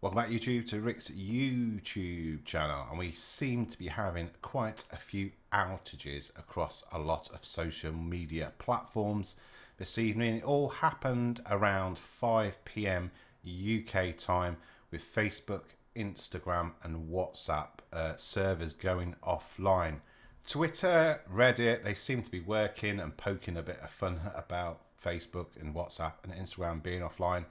Welcome back YouTube to Rick's YouTube channel, and we seem to be having quite a few outages across a lot of social media platforms this evening. It all happened around 5 p.m. UK time with Facebook, Instagram and WhatsApp servers going offline. Twitter, Reddit, they seem to be working and poking a bit of fun about Facebook and WhatsApp and Instagram being offline.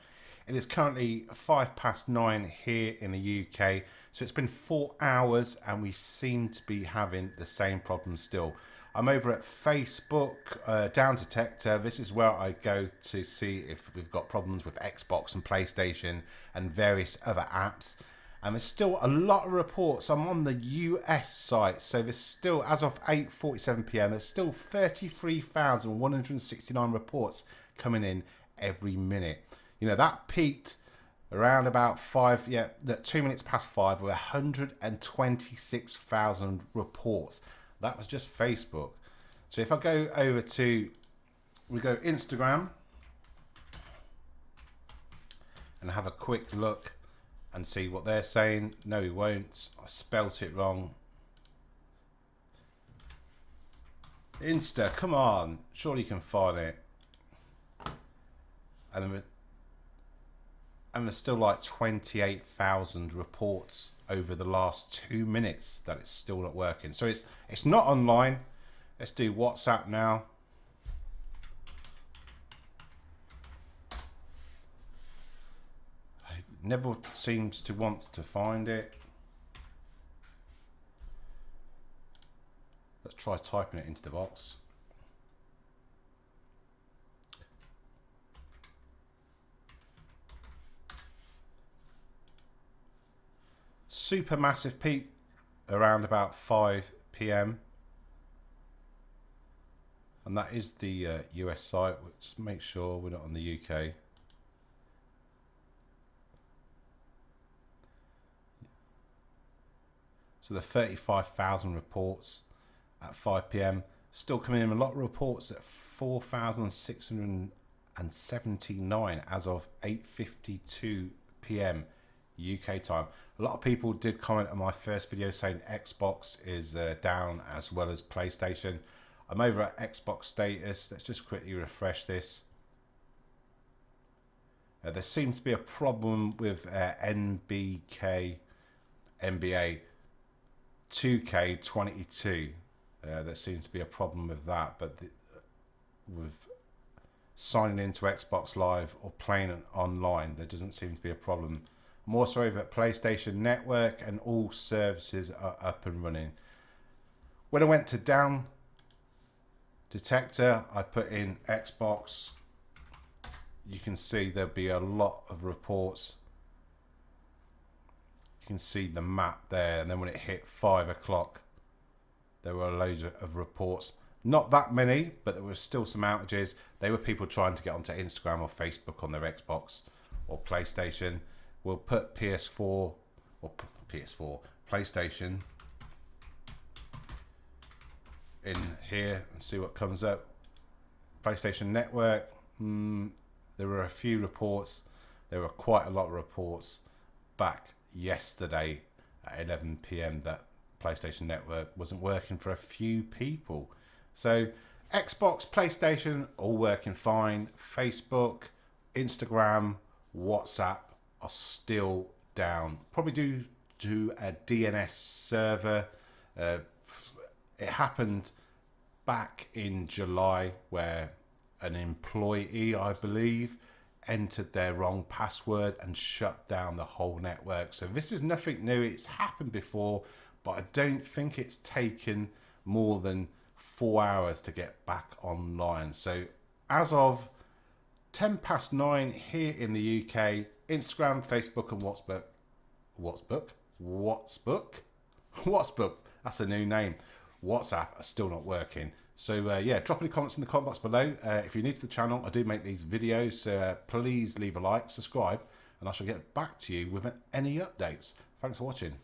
It is currently 9:05 here in the UK, so it's been 4 hours and we seem to be having the same problem still. I'm over at Facebook, Down Detector. This is where I go to see if we've got problems with Xbox and PlayStation and various other apps. And there's still a lot of reports. I'm on the US site, so there's still, as of 8:47 p.m, there's still 33,169 reports coming in every minute. You know, that peaked around about 2 minutes past 5 with 126,000 reports. That was just Facebook. So if I go over to, we go Instagram and have a quick look and see what they're saying. No, we won't. I spelt it wrong. Insta, come on. Surely you can find it. And there's still like 28,000 reports over the last 2 minutes that it's still not working. So it's not online. Let's do WhatsApp now. It never seems to want to find it. Let's try typing it into the box. Super massive peak around about 5 p.m. and that is the US site. Let's make sure we're not on the UK. So the 35,000 reports at 5 p.m. still coming in. A lot of reports at 4,679 as of 8:52 p.m. UK time. A lot of people did comment on my first video saying Xbox is down as well as PlayStation. I'm over at Xbox status. Let's just quickly refresh this. There seems to be a problem with NBA 2K22. There seems to be a problem with that, but with signing into Xbox Live or playing it online, there doesn't seem to be a problem. I'm also over at PlayStation Network and all services are up and running. When I went to Down Detector, I put in Xbox. You can see there'll be a lot of reports. You can see the map there, and then when it hit 5 o'clock, there were loads of reports. Not that many, but there were still some outages. They were people trying to get onto Instagram or Facebook on their Xbox or PlayStation. We'll put PS4 PlayStation in here and see what comes up. PlayStation Network, there were a few reports. There were quite a lot of reports back yesterday at 11 p.m. that PlayStation Network wasn't working for a few people. So Xbox, PlayStation, all working fine. Facebook, Instagram, WhatsApp are still down, probably due to a DNS server. It happened back in July where an employee, I believe, entered their wrong password and shut down the whole network. So this is nothing new. It's happened before, but I don't think it's taken more than 4 hours to get back online. So as of 9:10 here in the UK, Instagram, Facebook and WhatsApp, that's a new name. WhatsApp are still not working. So yeah, drop any comments in the comment box below. If you're new to the channel, I do make these videos. Please leave a like, subscribe, and I shall get back to you with any updates. Thanks for watching.